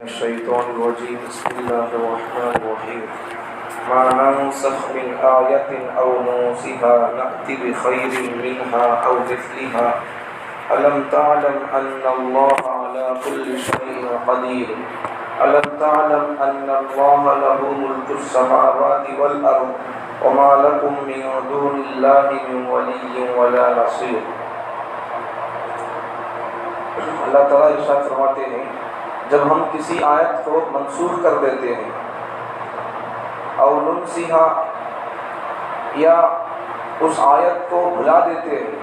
الشيطان الرجيم بسم الله الرحمن الرحيم ما ننسخ من آية أو ننسها نأتي بخير منها أو مثلها ألم تعلم أن الله على كل شيء قدير ألم تعلم أن الله له ملك السماوات والأرض وما لكم من دون الله من ولي ولا نصير۔ اللہ تعالیٰ ارشاد فرماتے ہیں جب ہم کسی آیت کو منسوخ کر دیتے ہیں او ننسیہا یا اس آیت کو بھلا دیتے ہیں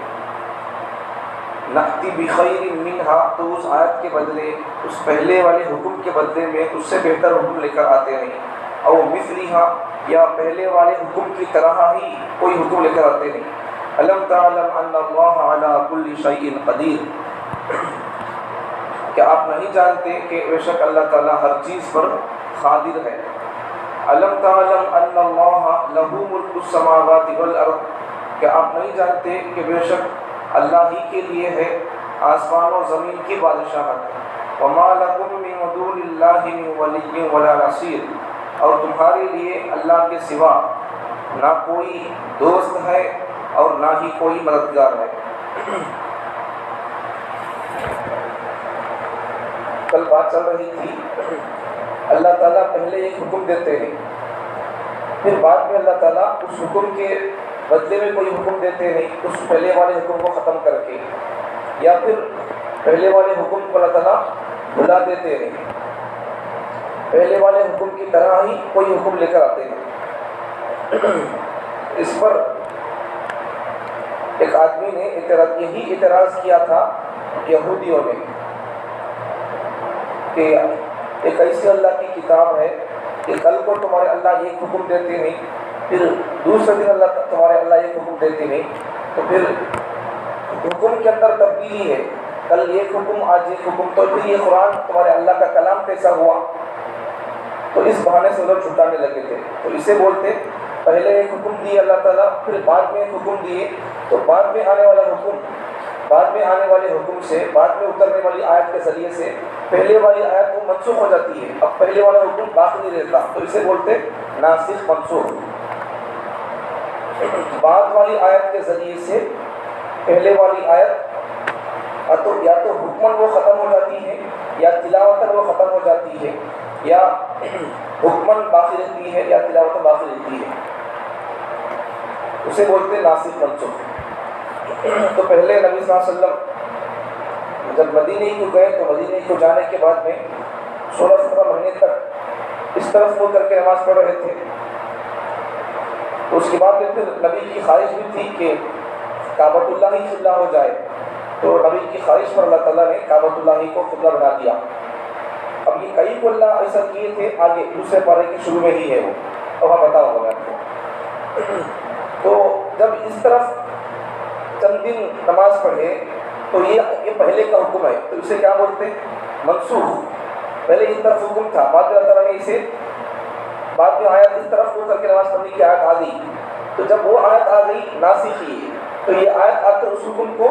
نأتی بخیر منہا تو اس آیت کے بدلے اس پہلے والے حکم کے بدلے میں اس سے بہتر حکم لے کر آتے ہیں او مثلہا یا پہلے والے حکم کی طرح ہی کوئی حکم لے کر آتے ہیں۔ الم تعلم ان اللہ علی کل شیء قدیر، کہ آپ نہیں جانتے کہ بے شک اللہ تعالیٰ ہر چیز پر قادر ہے۔ الم تعلم ان اللہ لہ ملک السماوات والارض، کہ آپ نہیں جانتے کہ بے شک اللہ ہی کے لیے ہے آسمان و زمین کی بادشاہت۔ وما لکم من دون اللہ من ولی ولا نصیر، اور تمہارے لیے اللہ کے سوا نہ کوئی دوست ہے اور نہ ہی کوئی مددگار ہے۔ کل بات چل رہی تھی اللہ تعالیٰ پہلے ایک حکم دیتے ہیں، پھر بعد میں اللہ تعالیٰ اس حکم کے بدلے میں کوئی حکم دیتے ہیں اس پہلے والے حکم کو ختم کر کے، یا پھر پہلے والے حکم کو اللہ تعالیٰ بھلا دیتے ہیں، پہلے والے حکم کی طرح ہی کوئی حکم لے کر آتے ہیں۔ اس پر ایک آدمی نے یہی اعتراض کیا تھا یہودیوں نے کہ ایک ایسی اللہ کی کتاب ہے کہ کل کو تمہارے اللہ ایک حکم دیتے ہیں، پھر دوسرے دن تمہارے اللہ ایک حکم دیتے ہیں، تو پھر حکم کے اندر تبدیلی ہے، کل ایک حکم آج ایک حکم، تو پھر یہ قرآن تمہارے اللہ کا کلام کیسا ہوا؟ تو اس بہانے سے لوگ چھٹانے لگے تھے۔ تو اسے بولتے پہلے ایک حکم دیے اللہ تعالیٰ، پھر بعد میں ایک حکم دیے، تو بعد میں آنے والے حکم سے بعد میں اترنے والی آیت کے ذریعے سے پہلے والی آیت وہ منسوخ ہو جاتی ہے، اب پہلے والا حکم باقی نہیں رہتا، تو اسے بولتے ناسخ منسوخ۔ بعد والی آیت کے ذریعے سے پہلے والی آیت یا تو حکمن وہ ختم ہو جاتی ہے، یا تلاوتاً وہ ختم ہو جاتی ہے، یا حکمن باقی رہتی ہے، یا تلاوتاً باقی رہتی ہے، اسے بولتے ناسخ منسوخ۔ تو پہلے نبی صلی اللہ علیہ وسلم جب مدینے کو گئے تو مدینے کو جانے کے بعد میں 16-17 مہینے تک اس طرف منہ کر کے نماز پڑھ رہے تھے۔ اس کے بعد میں پھر نبی کی خواہش بھی تھی کہ کعبۃ اللہ ہی قبلہ ہو جائے، تو نبی کی خواہش پر اللہ تعالیٰ نے کعبۃ اللہ ہی کو قبلہ بنا دیا۔ اب یہ کئی کو اللہ ایسا کیے تھے، آگے دوسرے پارے کے شروع میں ہی ہے وہ، اب ہم بتاؤ گا میں آپ کو۔ تو جب اس طرف چند دن نماز پڑھے تو یہ پہلے کا حکم ہے، تو اسے کیا بولتے ہیں؟ منسوخ۔ پہلے اس طرف حکم تھا، بعد میں اللہ تعالیٰ نے اسے بعد میں آیت اس طرف ہو کر کے نماز پڑھنے کی آیت آ گئی، تو جب وہ آیت آ گئی ناسخ ہی، تو یہ آیت آ کر اس حکم کو،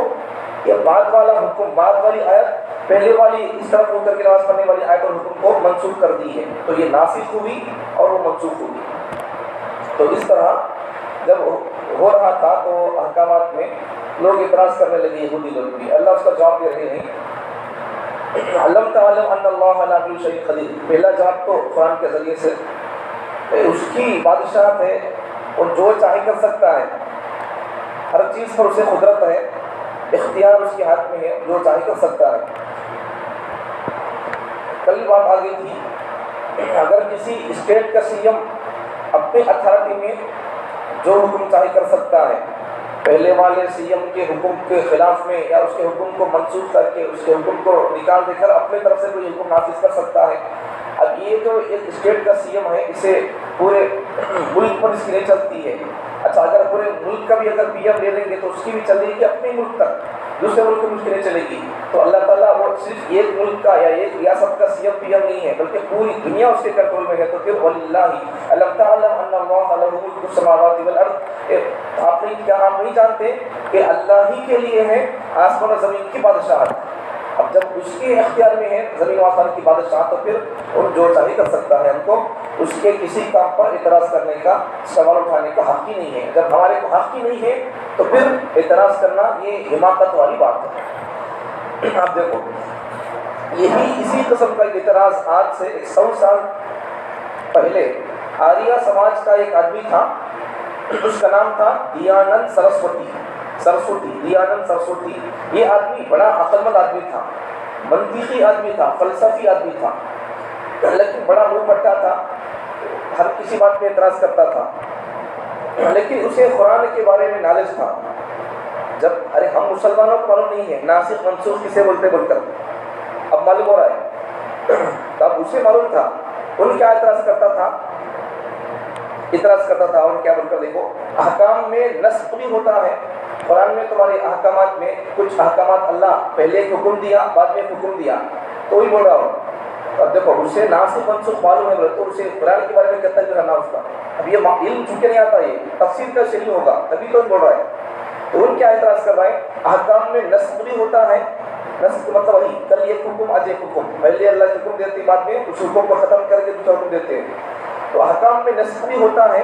یہ بعد والا حکم، بعد والی آیت پہلے والی اس طرف ہو کر کے نماز پڑھنے والی آیت اور حکم کو منسوخ کر دی ہے، تو یہ ناسخ ہوئی اور وہ منسوخ ہوئی۔ تو اس طرح جب ہو رہا تھا تو احکامات میں لوگ اعتراض کرنے لگے، یہودی لوگ بھی۔ اللہ اس کا جواب دے رہے ہیں علم تعلم ان اللہ علی کل شیء قدیر۔ پہلا جواب تو قرآن کے ذریعے سے اس کی بادشاہت ہے، وہ جو چاہے کر سکتا ہے، ہر چیز پر اسے قدرت ہے، اختیار اس کے ہاتھ میں ہے، جو چاہے کر سکتا ہے۔ کل بات آگے تھی اگر کسی اسٹیٹ کا سی ایم اپنے اتھارٹی میں جو حکم چاہے کر سکتا ہے، پہلے والے سی ایم کے حکم کے خلاف میں یا اس کے حکم کو منسوخ کر کے اس کے حکم کو نکال دے کر اپنے طرف سے کوئی حکم نافذ کر سکتا ہے۔ اب یہ جو ایک اسٹیٹ کا سی ایم ہے، اسے پورے ملک پر اس کی نہیں چلتی ہے۔ اچھا اگر پورے ملک کا بھی اگر پی ایم لے لیں گے تو اس کی بھی چلے گی اپنے ملک تک، دوسرے ملک میں مشکلیں چلے گی۔ تو اللہ تعالیٰ وہ صرف ایک ملک کا یا ایک ریاست کا سی ایم پی ایم نہیں ہے، بلکہ پوری دنیا اس کے کنٹرول میں ہے۔ تو پھر وللہ الم تعلم ان اللہ لہ ملک السماوات والارض، آپ نہیں جانتے کہ اللہ ہی کے لیے ہے آسمان و زمین کی بادشاہت؟ اب جب اس کے اختیار میں ہے زمین و آسمان کی بادشاہ، تو پھر وہ جو چاہے کر سکتا ہے، ہم کو اس کے کسی کام پر اعتراض کرنے کا، سوال اٹھانے کا حق ہی نہیں ہے۔ جب ہمارے کو حق ہی نہیں ہے تو پھر اعتراض کرنا یہ حماقت والی بات ہے۔ آپ دیکھو، یہی اسی قسم کا اعتراض آج سے 100 سال پہلے آریہ سماج کا ایک آدمی تھا، اس کا نام تھا دیانند سرسوتی، دیانند سرسوتی۔ یہ آدمی بڑا عقل مند آدمی تھا، منطقی آدمی تھا، فلسفی آدمی تھا، لیکن بڑا منہ پھٹا تھا، ہر کسی بات پہ اعتراض کرتا تھا، لیکن اسے قرآن کے بارے میں نالج تھا۔ جب ہم مسلمانوں کو معلوم نہیں ہے ناسخ منسوخ کسے بولتے بول کر، اب معلوم ہو رہا ہے، تب اسے معلوم تھا۔ ان کیا اعتراض کرتا تھا اور کیا بول کر دیکھو، احکام میں نسخ بھی ہوتا ہے۔ قرآن میں تمہارے احکامات میں کچھ احکامات اللہ پہلے ایک حکم دیا، بعد میں حکم دیا، تو وہی بول رہا ہوں۔ اب دیکھو، اسے ناسخ منسوخ معلوم ہے تو اسے قرآن کے بارے میں کتنا کرنا اس کا، اب یہ علم چونکہ نہیں آتا، یہ تفسیر کا شریک ہوگا تبھی تو بول رہا ہے۔ تو ان کیا اعتراض کر رہے ہیں، احکام میں نسخ بھی ہوتا ہے۔ نسخ کا مطلب وہی، کل ایک حکم آج ایک حکم، پہلے اللہ کے حکم دیتے، بعد میں اس حکم کو ختم کر کے دوسرا حکم دیتے ہیں، تو احکام میں نسخ بھی ہوتا ہے۔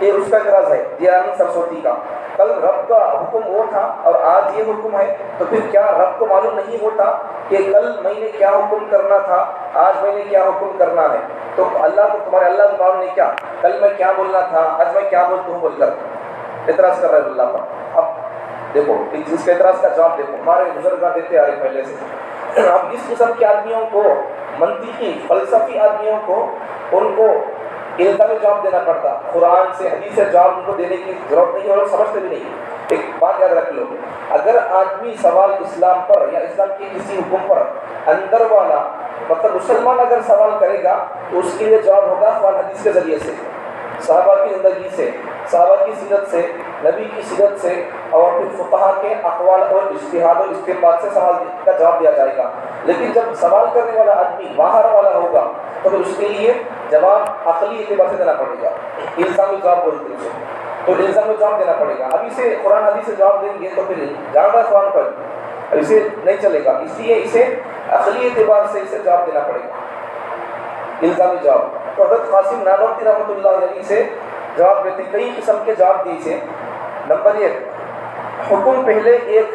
یہ اس کا اعتراض ہے دیانند سرسوتی کا۔ کل رب کا حکم وہ تھا اور آج یہ حکم ہے، تو پھر کیا رب کو معلوم نہیں ہوتا کہ کل میں نے کیا حکم کرنا تھا، آج میں نے کیا حکم کرنا ہے؟ تو اللہ کو، تمہارے اللہ کو معلوم نہیں کیا کل میں کیا بولنا تھا، آج میں کیا بولتا ہوں بول کر اعتراض کر رہا ہے اللہ پر۔ اب دیکھو اس کے اعتراض کا جواب دیکھو، ہمارے بزرگ دیتے آ رہے پہلے سے۔ اب اس قسم کے آدمیوں کو، منطقی فلسفی آدمیوں کو، ان کو الزامی جواب دینا پڑتا، قرآن سے حدیث سے جواب ان کو دینے کی ضرورت نہیں، اور سمجھتے بھی نہیں۔ ایک بات یاد رکھ لو، اگر آدمی سوال اسلام پر یا اسلام کے کسی حکم پر اندر والا، مطلب مسلمان اگر سوال کرے گا تو اس کے لیے جواب ہوگا قرآن حدیث کے ذریعے سے، صحابہ کی زندگی سے، صحابہ کی سیرت سے، نبی کی سیرت سے، اور پھر فقہا کے اقوال اور اجتہاد اور استنباط سے سوال کا جواب دیا جائے گا۔ لیکن جب سوال کرنے والا آدمی باہر والا ہوگا تو پھر اس کے لیے جواب عقلی اعتبار سے دینا پڑے گا، الزامی جواب بولتے ہیں، تو الزامی جواب دینا پڑے گا۔ ابھی سے قرآن حدیث سے جواب دیں گے تو پھر جان رہا قرآن پر، اسے نہیں چلے گا، اس لیے اسے عقلی اعتبار سے اسے جواب دینا پڑے گا، الزامی جواب۔ تو حضرت قاسم نانوتوی رحمۃ اللہ علیہ سے جواب دیتے، کئی قسم کے جواب دیے سے۔ نمبر 1، حکم پہلے ایک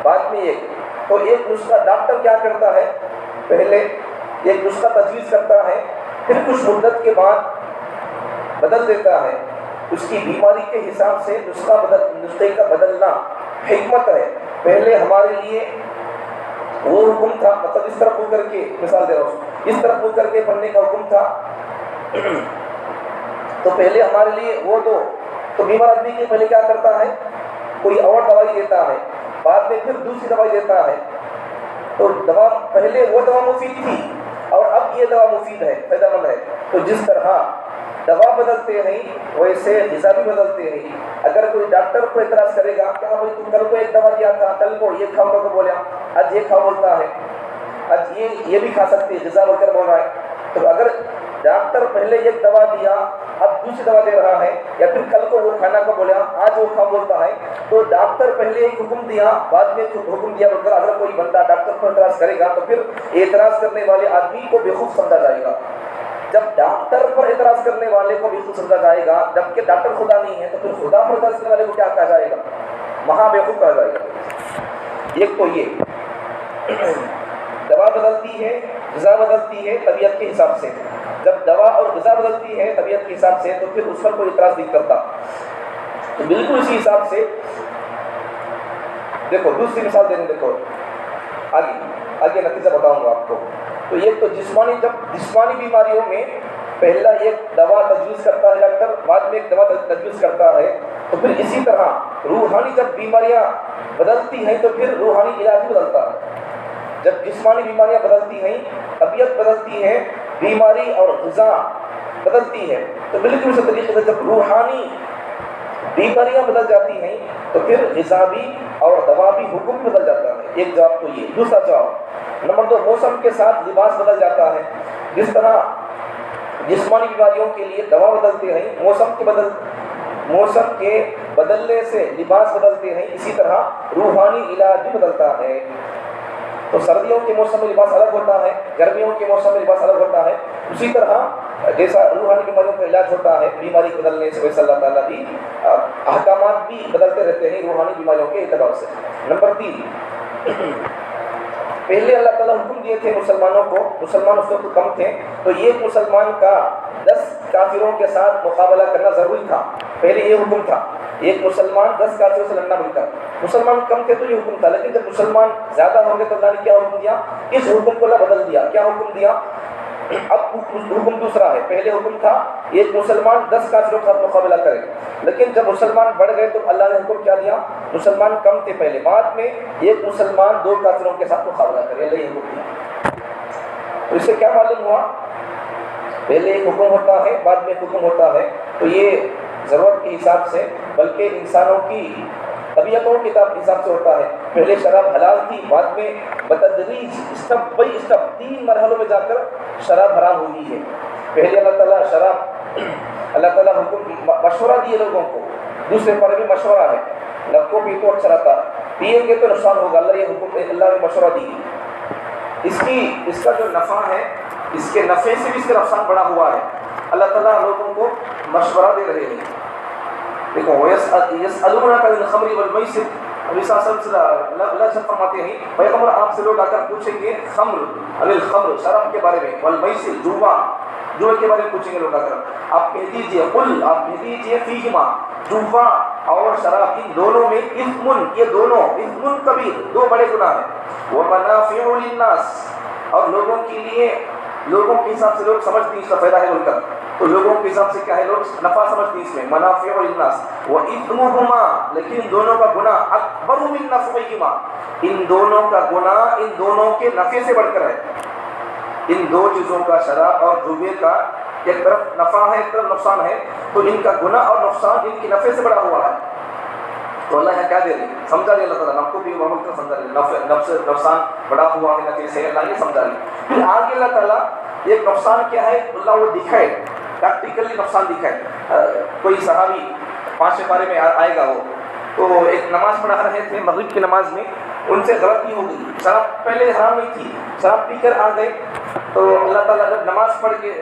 بعد میں ایک، تو ایک نسخہ ڈاکٹر کیا کرتا ہے، پہلے ایک نسخہ تجویز کرتا ہے، پھر کچھ مدت کے بعد بدل دیتا ہے، اس کی بیماری کے حساب سے نسخے کا بدلنا حکمت ہے۔ پہلے ہمارے لیے وہ حکم تھا، مطلب اس طرح پڑھ کر کے، مثال دے رہا ہوں، اس طرح پڑھ کر کے پڑھنے کا حکم تھا، تو پہلے ہمارے لیے وہ دو، تو بیمار آدمی کے پہلے کیا کرتا ہے، کوئی اور دوائی دیتا ہے، بعد میں پھر دوسری دوائی دیتا ہے، تو دوا پہلے وہ دوا مفید تھی اور اب یہ دوا مفید ہے، فائدہ مند ہے۔ تو جس طرح دوا بدلتے ہیں ویسے غذا بھی بدلتے ہیں۔ اگر کوئی ڈاکٹر کو اعتراض کرے گا کہ بھائی تم کل کو ایک دوا دیا تھا، کل کو یہ کھاؤ کو بولا، آج یہ کھاؤ بولتا ہے، آج یہ بھی کھا سکتے غذا بول کر بول رہا ہے، تو اگر ڈاکٹر پہلے ایک دوا دیا اب دوسری دوا دے رہا ہے، یا پھر کل کو وہ کھانا کو بولا آج وہ کھاؤ بولتا ہے، تو ڈاکٹر پہلے ایک حکم دیا بعد میں حکم دیا بول کر اگر کوئی بندہ ڈاکٹر پر اعتراض کرے گا تو پھر اعتراض کرنے والے آدمی کو بیوقوف سمجھا جائے گا۔ جب ڈاکٹر پر اعتراض کرنے والے کو بیوقوف سمجھا جائے گا، جبکہ ڈاکٹر خدا نہیں ہے، تو پھر خدا پر اعتراض کرنے والے کو کیا کہا جائے گا، مہا بیوقوف کہا جائے گا۔ ایک تو یہ دوا بدلتی ہے، غذا بدلتی ہے طبیعت کے حساب سے، جب دوا اور غذا بدلتی ہے طبیعت کے حساب سے تو پھر اس پر کوئی اعتراض نہیں کرتا۔ تو بالکل اسی حساب سے دیکھو، دوسری مثال دینے، دیکھو آگے نتیجہ بتاؤں گا آپ کو۔ تو یہ تو جسمانی بیماریوں میں پہلا ایک دوا تجویز کرتا ہے ڈاکٹر، بعد میں ایک دوا تجویز کرتا ہے، تو پھر اسی طرح روحانی جب بیماریاں بدلتی ہیں تو پھر روحانی علاج بھی بدلتا ہے۔ جب جسمانی بیماریاں بدلتی ہیں، طبیعت بدلتی ہے، بیماری اور غذا بدلتی ہے، تو بالکل اسی طریقے سے جب روحانی بیماریاں بدل جاتی ہیں تو پھر غذا بھی اور دوا بھی حکم بدل جاتا ہے۔ ایک جواب تو یہ۔ دوسرا جواب نمبر 2، موسم کے ساتھ لباس بدل جاتا ہے۔ جس طرح جسمانی بیماریوں کے لیے دوا بدلتے ہیں، موسم کے بدلنے سے لباس بدلتے ہیں، اسی طرح روحانی علاج بھی بدلتا ہے۔ تو سردیوں کے موسم میں لباس الگ ہوتا ہے، گرمیوں کے موسم میں لباس الگ ہوتا ہے. اسی طرح جیسا روحانی بیماریوں کا علاج ہوتا ہے بیماری بدلنے سے، ویسے اللہ تعالیٰ بھی احکامات بھی بدلتے رہتے ہیں روحانی بیماریوں کے اعتبار سے. نمبر 3، پہلے اللہ تعالیٰ حکم دیے تھے مسلمانوں کو، مسلمان اس وقت کم تھے، تو ایک مسلمان کا 10 کافروں کے ساتھ مقابلہ کرنا ضروری تھا. پہلے یہ حکم تھا، ایک مسلمان 10 کافروں سے لڑنا بنتا. مسلمان کم تھے تو یہ حکم تھا، لیکن جب مسلمان زیادہ ہو گئے تو اللہ نے کیا حکم دیا؟ اس حکم کو اللہ بدل دیا. کیا حکم دیا؟ اب حکم دوسرا ہے. پہلے حکم تھا ایک مسلمان 10 کافروں کے ساتھ مقابلہ کرے، لیکن جب مسلمان بڑھ گئے تو اللہ نے حکم کیا دیا؟ مسلمان کم تھے پہلے، بعد میں ایک مسلمان 2 کافروں کے ساتھ مقابلہ کرے. اللہ یہ حکم دیا. تو اس سے کیا معلوم ہوا؟ پہلے ایک حکم ہوتا ہے، بعد میں حکم ہوتا ہے. تو یہ ضرورت کے حساب سے، بلکہ انسانوں کی طبیعتوں کے حساب سے ہوتا ہے. پہلے شراب حلال تھی، بعد میں بتدریج اسٹپ بائی اسٹپ 3 مرحلوں میں جا کر شراب حرام ہوئی ہے. پہلے اللہ تعالیٰ حکم مشورہ دیے لوگوں کو. دوسرے پر بھی مشورہ ہے، لب کو پی تو اچھا رہتا، پیئیں گے تو نقصان ہوگا. اللہ یہ حکم اللہ نے مشورہ دی. اس کا جو نفع ہے، اس کے نفع سے بھی اس کا نقصان بڑا ہوا ہے. اللہ تعالیٰ لوگوں کو مشورہ دے رہے ہیں. دیکھو یسألونک عن الخمر والمیسر، ابھی اللہ سے فرماتے ہیں پیغمبر آپ سے لوگ آ کر پوچھیں گے خمر عن الخمر، شراب کے بارے میں، والمیسر جوا کے بارے میں پوچھیں گے لوگ آ کر. آپ کہہ دیجیے قل، آپ کہہ دیجیے فیہما، جوا اور شراب ان دونوں میں اثم، یہ دونوں اثم کبیر، 2 بڑے گناہ ہیں. ومنافع للناس، اور لوگوں کے لیے، لوگوں کے حساب سے لوگ سمجھتے ہیں اس کا فائدہ ہے بول کر، تو لوگوں کے حساب سے کیا ہے؟ لوگ نفع سمجھتے ہیں اس میں. منافع للناس وإثمهما، لیکن ان دونوں کا گناہ اکبر من نفعهما، ان دونوں کا گناہ ان دونوں کے نفع سے بڑھ کر ہے. ان 2 چیزوں کا، شراب اور جوے کا، ایک طرف نفع ہے ایک طرف نقصان ہے، تو ان کا گناہ اور نقصان ان کی نفع سے بڑا ہوا ہے. تو اللہ یہاں کیا دے رہے؟ سمجھا رہے اللہ تعالیٰ، نفع کو بھی سمجھا رہے، نقصان بڑا ہوا ہے نفع سے، اللہ یہ سمجھا رہے. پھر آگے اللہ تعالیٰ ایک نقصان کیا ہے اللہ وہ دکھائے، پریکٹیکلی نقصان دکھائے. کوئی صحابی 5 پارے میں آئے گا، وہ تو ایک نماز پڑھا رہے تھے مغرب کی نماز میں، ان سے غلطی ہو گئی. شراب پہلے حرام نہیں تھی، شراب پی کر آ گئے، تو اللہ تعالیٰ جب نماز پڑھ کے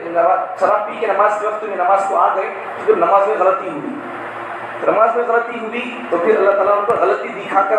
شراب پی کے نماز کے وقت میں نماز کو آ گئے، تو جب نماز میں غلطی ہوئی، تو پھر اللہ تعالیٰ ان کو غلطی دکھا کر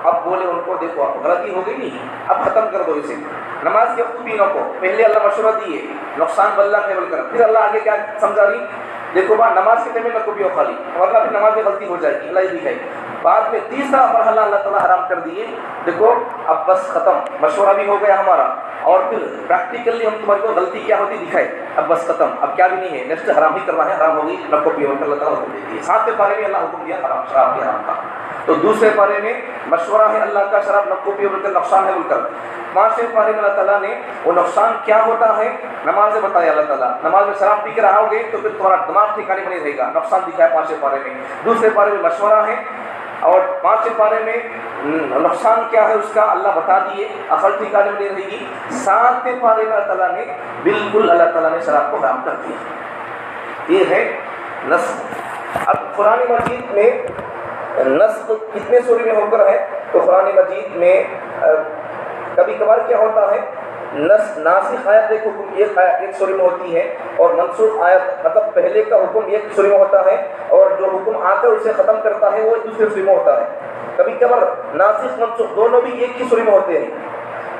اب بولے ان کو دیکھو آپ غلطی ہو گئی نہیں، اب ختم کر دو اسے. نماز کے وقت تینوں کو پہلے اللہ مشورہ دیے، نقصان بلّہ کے بول کر، پھر اللہ آگے کیا سمجھا رہی؟ دیکھو نماز کے ٹائم میں نہ کو پیو خالی، ورنہ پھر نماز میں غلطی ہو جائے گی، اللہ یہ دکھائے. بعد میں تیسرا مرحلہ اللہ تعالیٰ حرام کر دیے. دیکھو اب بس ختم، مشورہ بھی ہو گیا ہمارا، اور پھر پریکٹیکلی ہم تمہارے کو غلطی کیا ہوتی دکھائے، اب بس ختم، اب کیا بھی نہیں ہے، نیکسٹ حرام ہی کرنا ہے، حرام ہوگی نہ کو پیو. اللہ تعالیٰ حکم دے دیے. 7ویں پارے میں اللہ حکم دیا حرام، شراب کے حرام کا. تو دوسرے پارے میں مشورہ ہے اللہ کا، شراب نہ کو پیو بول کر نقصان ہے بول کر. 5ویں پارے میں اللہ تعالیٰ نے وہ نقصان کیا ہوتا ہے نماز میں بتایا. اللہ تعالیٰ نماز میں شراب پی کر آؤ گے تو پھر تمہارا دماغ ٹھکانے میں نہیں رہے گا، نقصان دکھایا 5ویں پارے میں. دوسرے پارے میں مشورہ ہے، اور 5ویں پارے میں نقصان کیا ہے اس کا اللہ بتا دیے، عقل ٹھکانے میں نہیں رہے گی. 7ویں پارے میں اللہ تعالیٰ نے بالکل اللہ تعالیٰ نے شراب کو حرام کر دیا. یہ ہے نسخ. اب قرآن مجید میں نسخ کتنے سورے میں ہو کر ہے؟ تو قرآن مجید میں کبھی کبھار کیا ہوتا ہے، ناسخ آیت ایک سورے میں ہوتی ہے، اور منسوخ آیت مطلب پہلے کا حکم ایک سورے میں ہوتا ہے، اور جو حکم آ کر اسے ختم کرتا ہے وہ دوسرے سورے میں ہوتا ہے. کبھی کبھار ناسخ منسوخ دونوں بھی ایک ہی سورے میں ہوتے ہیں.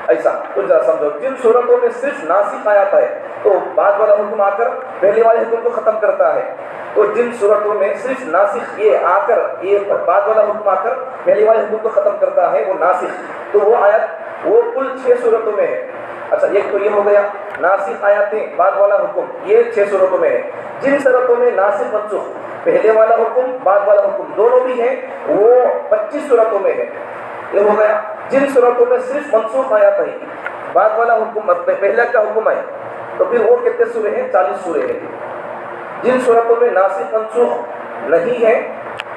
ایسا کچھ ذرا سمجھو، جن صورتوں میں صرف ناسخ آیات ہے تو بعد والا حکم آ کر پہلے والے حکم کو ختم کرتا ہے. تو جن صورتوں میں صرف ناسخ یہ آ کر یہ بعد والا حکم آ کر پہلے والے حکم کو ختم کرتا ہے وہ ناسخ، تو وہ آیت وہ کل 6 صورتوں میں ہے. اچھا ایک تو یہ ہو گیا ناسخ آیاتیں، بعد والا حکم، یہ 6 صورتوں میں ہے. جن صورتوں میں ناسخ منسوخ پہلے والا حکم بعد والا حکم دونوں بھی ہیں وہ 25 صورتوں میں ہے. یہ ہو گیا. جن صورتوں میں صرف منسوخ آیات ہے، بعد والا حکم پہلے کا حکم ہے، تو پھر وہ کتنے سورے ہیں؟ 40 سورے ہیں. جن صورتوں میں ناسخ منسوخ نہیں ہے،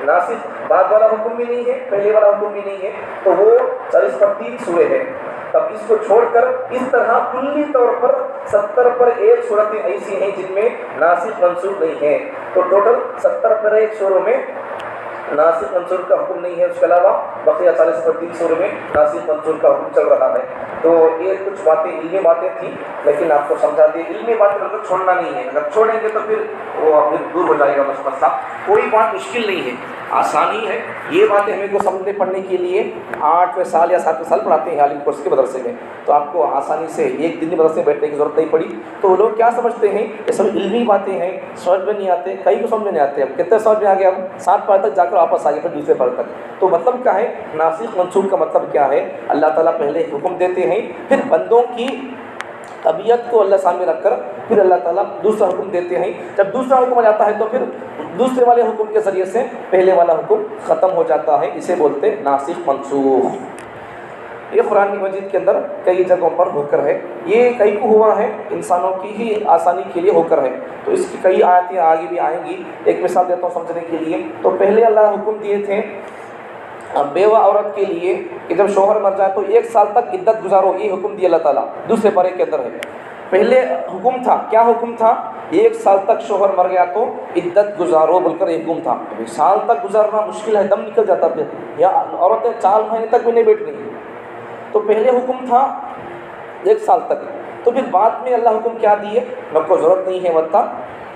ناسخ بعد والا حکم بھی نہیں ہے پہلے والا حکم بھی نہیں ہے، تو وہ 40 پر 3 سورے ہیں. تب اس کو چھوڑ کر اس طرح کلی طور پر 70 پر 1 صورتیں ایسی ہیں جن میں ناسخ منسوخ نہیں ہیں. تو ٹوٹل 70 پر 1 سوروں میں ناسخ منسوخ کا حکم نہیں ہے، اس کے علاوہ بقیہ 40 سورے میں ناسخ منسوخ کا حکم چل رہا ہے۔ تو یہ کچھ باتیں علمی باتیں تھیں، لیکن آپ کو سمجھا دیں علمی باتیں مطلب چھوڑنا نہیں ہے، اگر چھوڑیں گے تو پھر وہ پھر دور ہو جائے گا مسئلہ۔ کوئی بات مشکل نہیں ہے، آسانی ہے۔ یہ باتیں ہمیں کو سمجھنے پڑھنے کے لیے 8ویں سال یا 7ویں سال پڑھاتے ہیں عالم کورس کے مدرسے میں، تو آپ کو آسانی سے ایک دن مدرسے میں بیٹھنے کی ضرورت نہیں پڑی۔ تو وہ لوگ کیا سمجھتے ہیں یہ سب علمی باتیں ہیں، سمجھ میں نہیں آتے، کئی کو سمجھ میں نہیں آتے۔ اب کتنے سمجھ میں آ گئے، ہم 7 پارے تک جا کر واپس آ گئے، پھر دوسرے پارے تک۔ تو مطلب کیا ہے ناسخ منسوخ کا مطلب کیا ہے؟ اللہ تعالیٰ پہلے حکم دیتے ہیں، پھر بندوں کی طبیعت کو اللہ سامنے رکھ کر پھر اللہ تعالیٰ دوسرا حکم دیتے ہیں۔ جب دوسرا حکم آ جاتا ہے تو پھر دوسرے والے حکم کے ذریعے سے پہلے والا حکم ختم ہو جاتا ہے، اسے بولتے ہیں ناسخ منسوخ۔ یہ قرآن مجید کے اندر کئی جگہوں پر ہو کر ہے، یہ کئی کو ہوا ہے، انسانوں کی ہی آسانی کے لیے ہو کر ہے۔ تو اس کی کئی آیتیں آگے بھی آئیں گی، ایک مثال دیتا ہوں سمجھنے کے لیے۔ تو پہلے اللہ نے حکم دیے تھے بیوہ عورت کے لیے کہ جب شوہر مر جائے تو 1 سال تک عدت گزارو، یہ حکم دیا اللہ تعالیٰ، دوسرے پارے کے اندر ہے۔ پہلے حکم تھا، کیا حکم تھا؟ 1 سال تک شوہر مر گیا تو عدت گزارو بول کر حکم تھا۔ 1 سال تک گزارنا مشکل ہے، دم نکل جاتا پھر، یا عورتیں 4 مہینے تک بھی نہیں بیٹھ رہی۔ تو پہلے حکم تھا 1 سال تک، تو پھر بعد میں اللہ حکم کیا دیے؟ میں کو ضرورت نہیں ہے ورنہ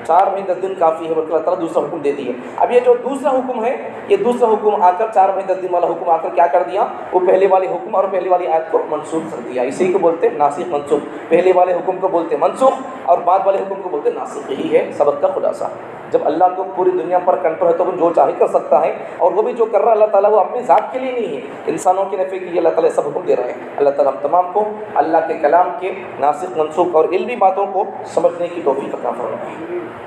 4 مہینے 10 دن کافی ہے بلکہ اللہ تعالیٰ دوسرا حکم دے دیے۔ اب یہ جو دوسرا حکم ہے، یہ دوسرا حکم آ کر 4 مہینے 10 دن والا حکم آ کر کیا کر دیا؟ وہ پہلے والے حکم اور پہلے والی آیت کو منسوخ کر دیا۔ اسی کو بولتے ہیں ناسخ منسوخ۔ پہلے والے حکم کو بولتے ہیں منسوخ اور بعد والے حکم کو بولتے ہیں ناسخ۔ یہی ہے سبق کا خلاصہ۔ جب اللہ کو پوری دنیا پر کنٹرول ہے تو وہ جو چاہے کر سکتا ہے، اور وہ بھی جو کر رہا ہے اللہ تعالیٰ وہ اپنی ذات کے لیے نہیں ہے، انسانوں کے نفع کے لیے اللہ تعالیٰ سب حکم دے رہے ہیں۔ اللہ تعالیٰ ہم تمام کو اللہ کے کلام کے ناسخ منسوخ اور علمی باتوں کو سمجھنے کی توفیق عطا فرمائے۔